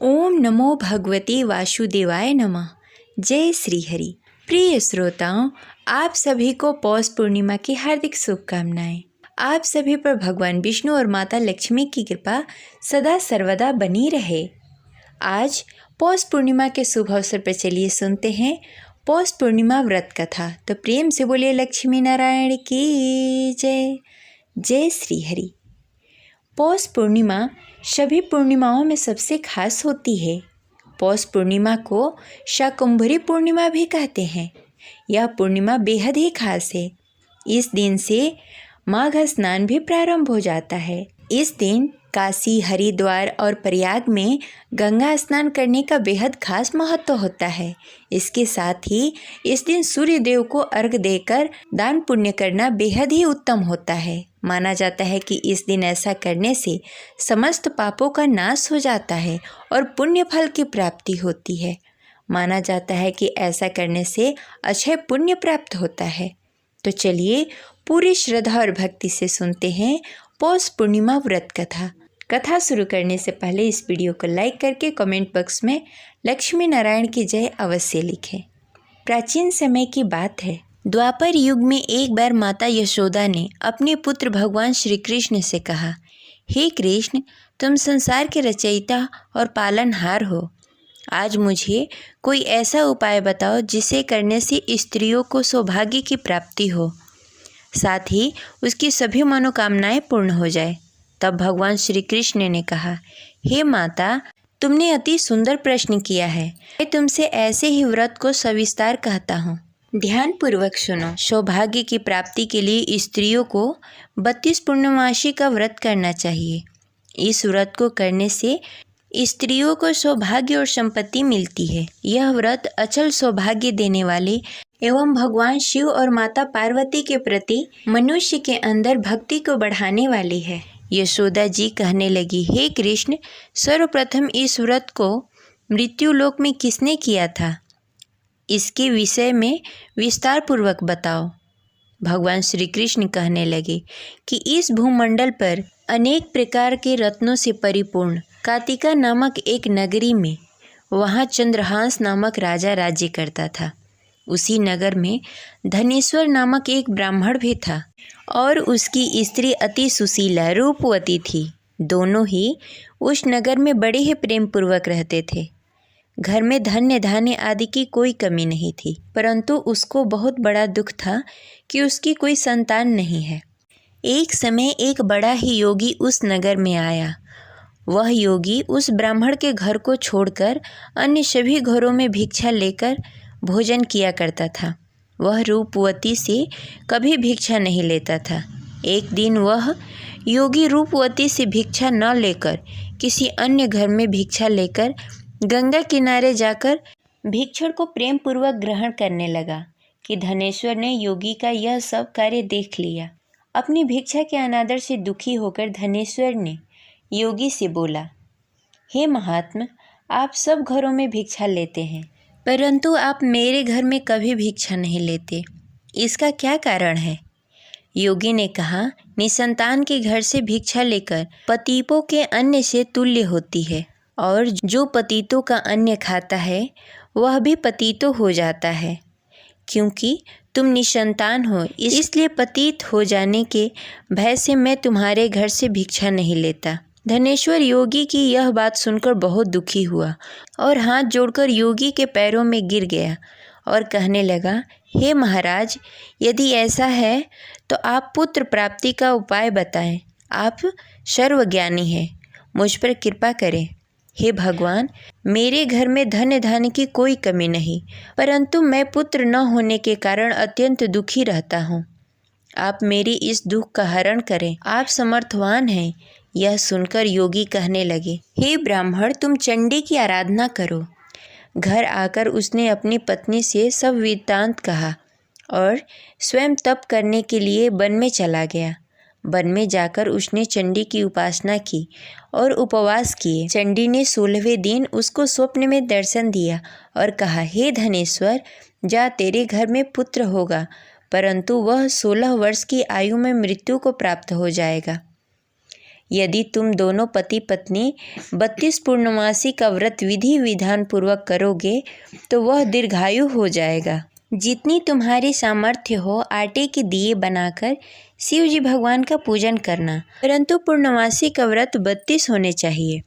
ओम नमो भगवते वासुदेवाय नमः। जय श्री हरि। प्रिय श्रोताओं, आप सभी को पौष पूर्णिमा की हार्दिक शुभकामनाएं। आप सभी पर भगवान विष्णु और माता लक्ष्मी की कृपा सदा सर्वदा बनी रहे। आज पौष पूर्णिमा के शुभ अवसर पर चलिए सुनते हैं पौष पूर्णिमा व्रत कथा। तो प्रेम से बोलिए लक्ष्मी नारायण की जय। जय श्री हरि। पौष पूर्णिमा सभी पूर्णिमाओं में सबसे खास होती है। पौष पूर्णिमा को शाकंभरी पूर्णिमा भी कहते हैं। यह पूर्णिमा बेहद ही खास है। इस दिन से माघ स्नान भी प्रारंभ हो जाता है। इस दिन काशी, हरिद्वार और प्रयाग में गंगा स्नान करने का बेहद खास महत्व होता है। इसके साथ ही इस दिन सूर्य देव को अर्घ देकर दान पुण्य करना बेहद ही उत्तम होता है। माना जाता है कि इस दिन ऐसा करने से समस्त पापों का नाश हो जाता है और पुण्य फल की प्राप्ति होती है। माना जाता है कि ऐसा करने से अक्षय पुण्य प्राप्त होता है। तो चलिए पूरी श्रद्धा और भक्ति से सुनते हैं पौष पूर्णिमा व्रत कथा। कथा शुरू करने से पहले इस वीडियो को लाइक करके कमेंट बॉक्स में लक्ष्मी नारायण की जय अवश्य लिखें। प्राचीन समय की बात है। द्वापर युग में एक बार माता यशोदा ने अपने पुत्र भगवान श्री कृष्ण से कहा, हे कृष्ण, तुम संसार के रचयिता और पालनहार हो। आज मुझे कोई ऐसा उपाय बताओ जिसे करने से स्त्रियों को सौभाग्य की प्राप्ति हो, साथ ही उसकी सभी मनोकामनाएं पूर्ण हो जाए। तब भगवान श्री कृष्ण ने कहा, हे माता, तुमने अति सुंदर प्रश्न किया है। मैं तुमसे ऐसे ही व्रत को सविस्तार कहता हूँ। ध्यान पूर्वक सुनो। सौभाग्य की प्राप्ति के लिए स्त्रियों को 32 पूर्णमासी का व्रत करना चाहिए। इस व्रत को करने से स्त्रियों को सौभाग्य और संपत्ति मिलती है। यह व्रत अचल सौभाग्य देने वाले एवं भगवान शिव और माता पार्वती के प्रति मनुष्य के अंदर भक्ति को बढ़ाने वाली है। यशोदा जी कहने लगी, हे कृष्ण, सर्वप्रथम इस व्रत को मृत्यु लोक में किसने किया था? इसके विषय में विस्तार पूर्वक बताओ। भगवान श्री कृष्ण कहने लगे कि इस भूमंडल पर अनेक प्रकार के रत्नों से परिपूर्ण कातिका नामक एक नगरी में, वहाँ चंद्रहांस नामक राजा राज्य करता था। उसी नगर में धनेश्वर नामक एक ब्राह्मण भी था और उसकी स्त्री अति सुशीला रूपवती थी। दोनों ही उस नगर में बड़े ही प्रेम पूर्वक रहते थे। घर में धन्य धान्य आदि की कोई कमी नहीं थी, परंतु उसको बहुत बड़ा दुख था कि उसकी कोई संतान नहीं है। एक समय एक बड़ा ही योगी उस नगर में आया। वह योगी उस ब्राह्मण के घर को छोड़कर अन्य सभी घरों में भिक्षा लेकर भोजन किया करता था। वह रूपवती से कभी भिक्षा नहीं लेता था। एक दिन वह योगी रूपवती से भिक्षा न लेकर किसी अन्य घर में भिक्षा लेकर गंगा किनारे जाकर भिक्षुक को प्रेम पूर्वक ग्रहण करने लगा कि धनेश्वर ने योगी का यह सब कार्य देख लिया। अपनी भिक्षा के अनादर से दुखी होकर धनेश्वर ने योगी से बोला, हे महात्मा, आप सब घरों में भिक्षा लेते हैं, परंतु आप मेरे घर में कभी भिक्षा नहीं लेते। इसका क्या कारण है? योगी ने कहा, निसंतान के घर से भिक्षा लेकर पतितों के अन्न से तुल्य होती है, और जो पतितों का अन्न खाता है वह भी पतित हो जाता है। क्योंकि तुम निसंतान हो, इसलिए पतित हो जाने के भय से मैं तुम्हारे घर से भिक्षा नहीं लेता। धनेश्वर योगी की यह बात सुनकर बहुत दुखी हुआ और हाथ जोड़कर योगी के पैरों में गिर गया और कहने लगा, हे महाराज, यदि ऐसा है तो आप पुत्र प्राप्ति का उपाय बताएं। आप सर्वज्ञानी हैं, मुझ पर कृपा करें। हे भगवान, मेरे घर में धन धान्य की कोई कमी नहीं, परंतु मैं पुत्र न होने के कारण अत्यंत दुखी रहता हूँ। आप मेरी इस दुख का हरण करें, आप समर्थवान हैं। यह सुनकर योगी कहने लगे, हे ब्राह्मण, तुम चंडी की आराधना करो। घर आकर उसने अपनी पत्नी से सब वृत्तांत कहा और स्वयं तप करने के लिए वन में चला गया। वन में जाकर उसने चंडी की उपासना की और उपवास किए। चंडी ने 16वें दिन उसको स्वप्न में दर्शन दिया और कहा, हे धनेश्वर, जा, तेरे घर में पुत्र होगा, परंतु वह 16 वर्ष की आयु में मृत्यु को प्राप्त हो जाएगा। यदि तुम दोनों पति पत्नी 32 पूर्णमासी का व्रत विधि विधान पूर्वक करोगे तो वह दीर्घायु हो जाएगा। जितनी तुम्हारी सामर्थ्य हो आटे के दिए बनाकर शिव जी भगवान का पूजन करना, परंतु पूर्णमासी का व्रत 32 होने चाहिए।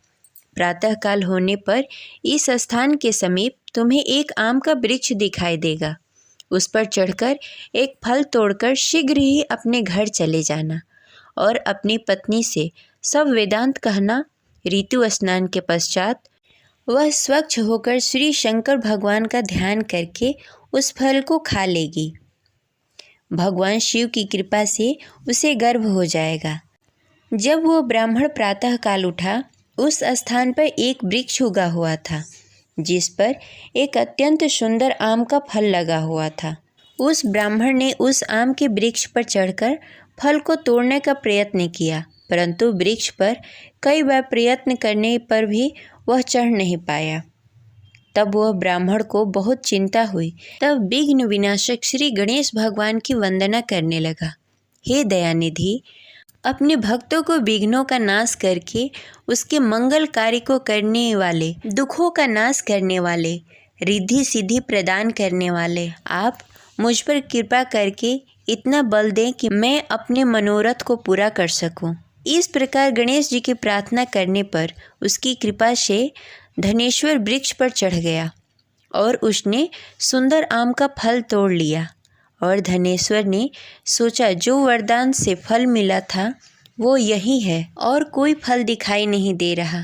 प्रातःकाल होने पर इस स्थान के समीप तुम्हें एक आम का वृक्ष दिखाई देगा। उस पर चढ़कर एक फल तोड़कर शीघ्र ही अपने घर चले जाना और अपनी पत्नी से सब वेदांत कहना। ऋतु स्नान के पश्चात वह स्वच्छ होकर श्री शंकर भगवान का ध्यान करके उस फल को खा लेगी। भगवान शिव की कृपा से उसे गर्भ हो जाएगा। जब वो ब्राह्मण प्रातःकाल उठा, उस स्थान पर एक वृक्ष उगा हुआ था जिस पर एक अत्यंत सुंदर आम का फल लगा हुआ था। उस ब्राह्मण ने उस आम के वृक्ष पर चढ़कर फल को तोड़ने का प्रयत्न किया, परंतु वृक्ष पर कई बार प्रयत्न करने पर भी वह चढ़ नहीं पाया। तब वह ब्राह्मण को बहुत चिंता हुई। तब विघ्न विनाशक श्री गणेश भगवान की वंदना करने लगा। हे दयानिधि, अपने भक्तों को विघ्नों का नाश करके उसके मंगल कार्य को करने वाले, दुखों का नाश करने वाले, रिद्धि सिद्धि प्रदान करने वाले, आप मुझ पर कृपा करके इतना बल दें कि मैं अपने मनोरथ को पूरा कर सकूं। इस प्रकार गणेश जी की प्रार्थना करने पर उसकी कृपा से धनेश्वर वृक्ष पर चढ़ गया और उसने सुंदर आम का फल तोड़ लिया। और धनेश्वर ने सोचा जो वरदान से फल मिला था वो यही है और कोई फल दिखाई नहीं दे रहा।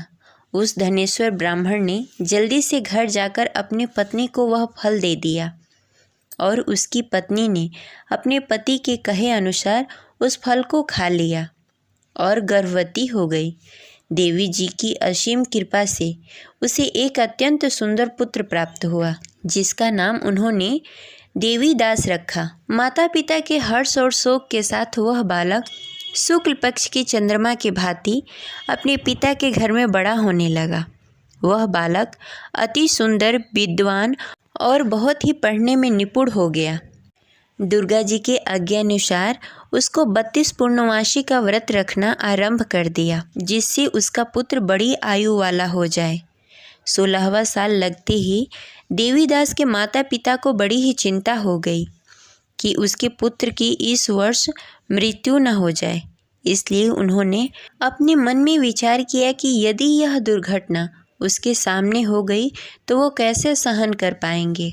उस धनेश्वर ब्राह्मण ने जल्दी से घर जाकर अपनी पत्नी को वह फल दे दिया और उसकी पत्नी ने अपने पति के कहे अनुसार उस फल को खा लिया और गर्भवती हो गई। देवी जी की असीम कृपा से उसे एक अत्यंत सुंदर पुत्र प्राप्त हुआ जिसका नाम उन्होंने देवीदास रखा। माता पिता के हर्ष और शोक के साथ वह बालक शुक्ल पक्ष की चंद्रमा के भांति अपने पिता के घर में बड़ा होने लगा। वह बालक अति सुंदर, विद्वान और बहुत ही पढ़ने में निपुण हो गया। दुर्गा जी के आज्ञानुसार उसको 32 पूर्णमासी का व्रत रखना आरंभ कर दिया जिससे उसका पुत्र बड़ी आयु वाला हो जाए। 16वां साल लगते ही देवीदास के माता पिता को बड़ी ही चिंता हो गई कि उसके पुत्र की इस वर्ष मृत्यु न हो जाए। इसलिए उन्होंने अपने मन में विचार किया कि यदि यह दुर्घटना उसके सामने हो गई तो वो कैसे सहन कर पाएंगे।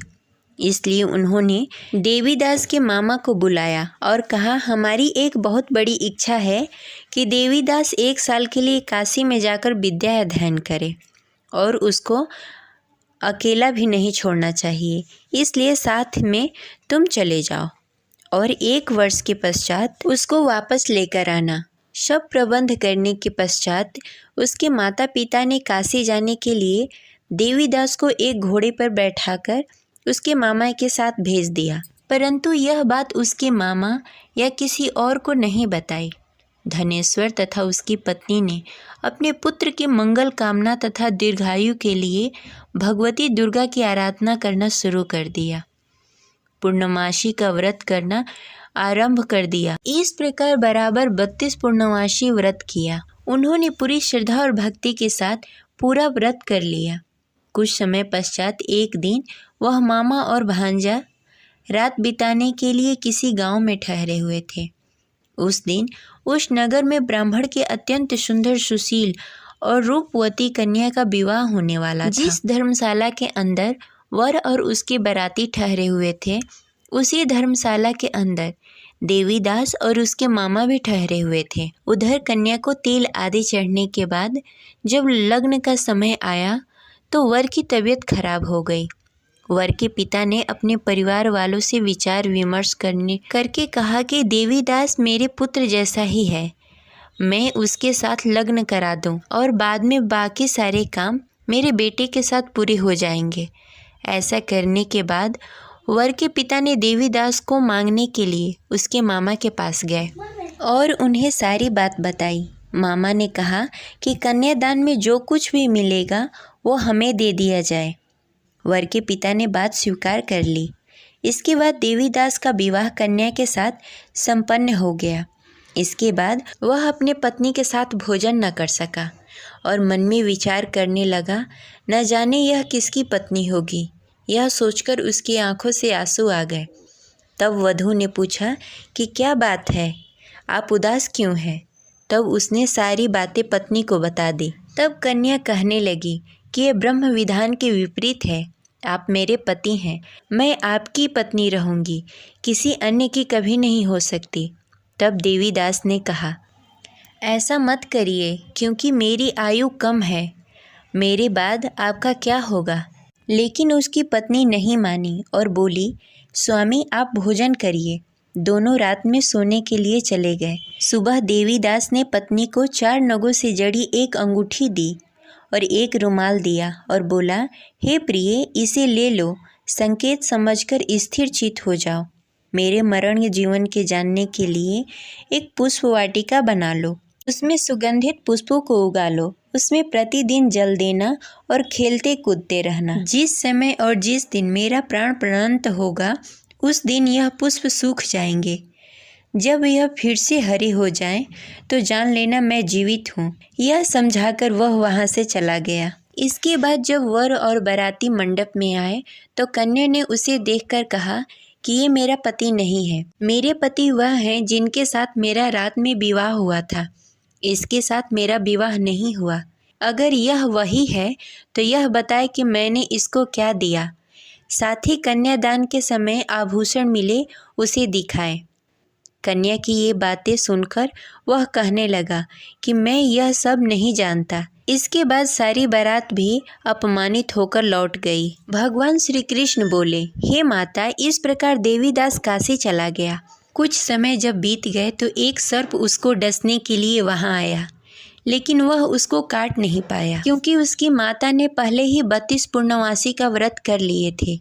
इसलिए उन्होंने देवीदास के मामा को बुलाया और कहा, हमारी एक बहुत बड़ी इच्छा है कि देवीदास 1 साल के लिए काशी में जाकर विद्या अध्ययन करे और उसको अकेला भी नहीं छोड़ना चाहिए, इसलिए साथ में तुम चले जाओ और 1 वर्ष के पश्चात उसको वापस लेकर आना। सब प्रबंध करने के पश्चात उसके माता पिता ने काशी जाने के लिए देवीदास को एक घोड़े पर बैठाकर उसके मामा के साथ भेज दिया, परंतु यह बात उसके मामा या किसी और को नहीं बताई। धनेश्वर तथा उसकी पत्नी ने अपने पुत्र के मंगल कामना तथा दीर्घायु के लिए भगवती दुर्गा की आराधना करना शुरू कर दिया। पूर्णमासी का व्रत करना आरंभ कर दिया। इस प्रकार बराबर 32 पूर्णमासी व्रत किया। उन्होंने पूरी श्रद्धा और भक्ति के साथ पूरा व्रत कर लिया। कुछ समय पश्चात एक दिन वह मामा और भांजा रात बिताने के लिए किसी गांव में ठहरे हुए थे। उस दिन उस नगर में ब्राह्मण के अत्यंत सुंदर, सुशील और रूपवती कन्या का विवाह होने वाला था। जिस धर्मशाला के अंदर वर और उसके बाराती ठहरे हुए थे, उसी धर्मशाला के अंदर देवीदास और उसके मामा भी ठहरे हुए थे। उधर कन्या को तेल आदि चढ़ने के बाद जब लग्न का समय आया तो वर की तबीयत खराब हो गई। वर के पिता ने अपने परिवार वालों से विचार विमर्श करके कहा कि देवीदास मेरे पुत्र जैसा ही है, मैं उसके साथ लग्न करा दूं और बाद में बाकी सारे काम मेरे बेटे के साथ पूरे हो जाएंगे। ऐसा करने के बाद वर के पिता ने देवीदास को मांगने के लिए उसके मामा के पास गए और उन्हें सारी बात बताई। मामा ने कहा कि कन्यादान में जो कुछ भी मिलेगा वो हमें दे दिया जाए। वर के पिता ने बात स्वीकार कर ली। इसके बाद देवीदास का विवाह कन्या के साथ संपन्न हो गया इसके बाद वह अपने पत्नी के साथ भोजन न कर सका और मन में विचार करने लगा, न जाने यह किसकी पत्नी होगी। यह सोचकर उसकी आंखों से आंसू आ गए। तब वधू ने पूछा कि क्या बात है, आप उदास क्यों हैं? तब उसने सारी बातें पत्नी को बता दी। तब कन्या कहने लगी कि यह ब्रह्म विधान के विपरीत है। आप मेरे पति हैं, मैं आपकी पत्नी रहूंगी, किसी अन्य की कभी नहीं हो सकती। तब देवीदास ने कहा, ऐसा मत करिए, क्योंकि मेरी आयु कम है, मेरे बाद आपका क्या होगा। लेकिन उसकी पत्नी नहीं मानी और बोली, स्वामी आप भोजन करिए। दोनों रात में सोने के लिए चले गए। सुबह देवीदास ने पत्नी को 4 नगों से जड़ी एक अंगूठी दी और एक रुमाल दिया और बोला, हे प्रिय, इसे ले लो, संकेत समझकर स्थिर चित्त हो जाओ। मेरे मरण जीवन के जानने के लिए एक पुष्प वाटिका बना लो, उसमें सुगंधित पुष्पों को उगा लो, उसमें प्रतिदिन जल देना और खेलते कूदते रहना। जिस समय और जिस दिन मेरा प्राण प्राणांत होगा, उस दिन यह पुष्प सूख जाएंगे। जब यह फिर से हरे हो जाएं, तो जान लेना मैं जीवित हूँ। यह समझाकर वह वहाँ से चला गया। इसके बाद जब वर और बाराती मंडप में आए, तो कन्या ने उसे देखकर कहा कि ये मेरा पति नहीं है। मेरे पति वह हैं जिनके साथ मेरा रात में विवाह हुआ था। इसके साथ मेरा विवाह नहीं हुआ। अगर यह वही है तो यह बताए कि मैंने इसको क्या दिया। साथ ही कन्यादान के समय आभूषण मिले उसे दिखाए। कन्या की ये बातें सुनकर वह कहने लगा कि मैं यह सब नहीं जानता। इसके बाद सारी बारात भी अपमानित होकर लौट गई। भगवान श्री कृष्ण बोले, हे माता, इस प्रकार देवीदास काशी चला गया। कुछ समय जब बीत गए तो एक सर्प उसको डसने के लिए वहां आया, लेकिन वह उसको काट नहीं पाया, क्योंकि उसकी माता ने पहले ही 32 पूर्णमासी का व्रत कर लिए थे।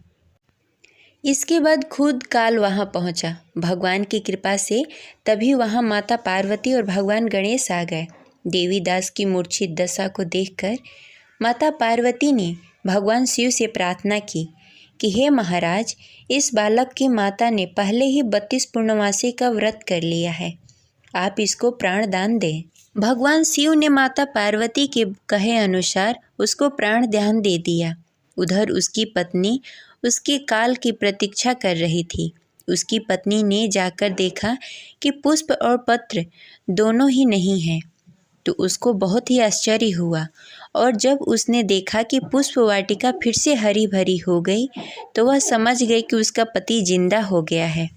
इसके बाद खुद काल वहां पहुंचा। भगवान की कृपा से तभी वहां माता पार्वती और भगवान गणेश आ गए। देवीदास की मूर्छित दशा को देखकर माता पार्वती ने भगवान शिव से प्रार्थना की कि हे महाराज, इस बालक की माता ने पहले ही 32 पूर्णमासी का व्रत कर लिया है, आप इसको प्राण दान दें। भगवान शिव ने माता पार्वती के कहे अनुसार उसको प्राण दान दे दिया। उधर उसकी पत्नी उसके काल की प्रतीक्षा कर रही थी। उसकी पत्नी ने जाकर देखा कि पुष्प और पत्र दोनों ही नहीं हैं, तो उसको बहुत ही आश्चर्य हुआ। और जब उसने देखा कि पुष्प वाटिका फिर से हरी भरी हो गई, तो वह समझ गई कि उसका पति जिंदा हो गया है।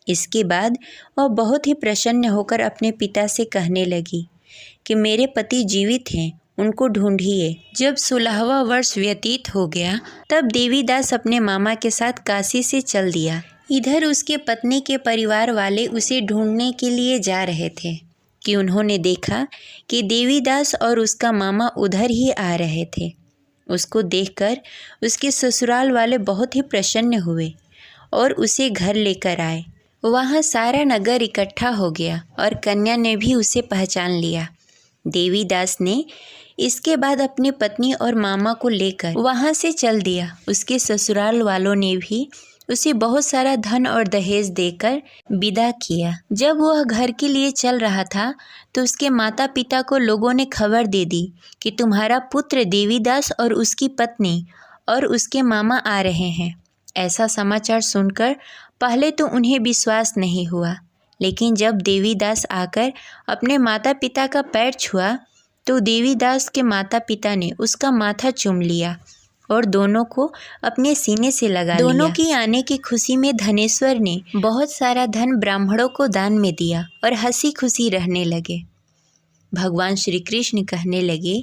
इसके बाद वह बहुत ही प्रसन्न होकर अपने पिता से कहने लगी कि मेरे पति जीवित हैं, उनको ढूंढिए। जब 16वां वर्ष व्यतीत हो गया, तब देवीदास अपने मामा के साथ काशी से चल दिया। इधर उसके पत्नी के परिवार वाले उसे ढूंढने के लिए जा रहे थे कि उन्होंने देखा कि देवीदास और उसका मामा उधर ही आ रहे थे। उसको देखकर उसके ससुराल वाले बहुत ही प्रसन्न हुए और उसे घर लेकर आए। वहाँ सारा नगर इकट्ठा हो गया और कन्या ने भी उसे पहचान लिया। देवीदास ने इसके बाद अपनी पत्नी और मामा को लेकर वहाँ से चल दिया। उसके ससुराल वालों ने भी उसे बहुत सारा धन और दहेज देकर विदा किया। जब वह घर के लिए चल रहा था, तो उसके माता पिता को लोगों ने खबर दे दी कि तुम्हारा पुत्र देवीदास और उसकी पत्नी और उसके मामा आ रहे हैं। ऐसा समाचार सुनकर पहले तो उन्हें विश्वास नहीं हुआ, लेकिन जब देवीदास आकर अपने माता पिता का पैर छुआ, तो देवीदास के माता पिता ने उसका माथा चूम लिया और दोनों को अपने सीने से लगा लिया। दोनों की आने की खुशी में धनेश्वर ने बहुत सारा धन ब्राह्मणों को दान में दिया और हंसी खुशी रहने लगे। भगवान श्री कृष्ण कहने लगे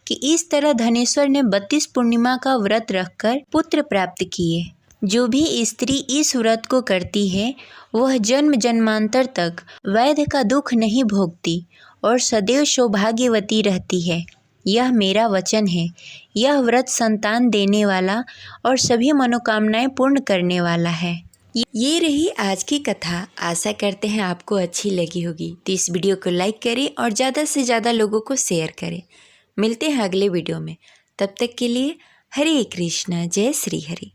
कि इस तरह धनेश्वर ने 32 पूर्णिमा का व्रत रखकर पुत्र प्राप्त किए। जो भी स्त्री इस व्रत को करती है, वह जन्म जन्मांतर तक वैध का दुख नहीं भोगती और सदैव सौभाग्यवती रहती है। यह मेरा वचन है। यह व्रत संतान देने वाला और सभी मनोकामनाएं पूर्ण करने वाला है। ये रही आज की कथा। आशा करते हैं आपको अच्छी लगी होगी। तो इस वीडियो को लाइक करें और ज़्यादा से ज़्यादा लोगों को शेयर करें। मिलते हैं अगले वीडियो में। तब तक के लिए हरे कृष्ण, जय श्री हरि।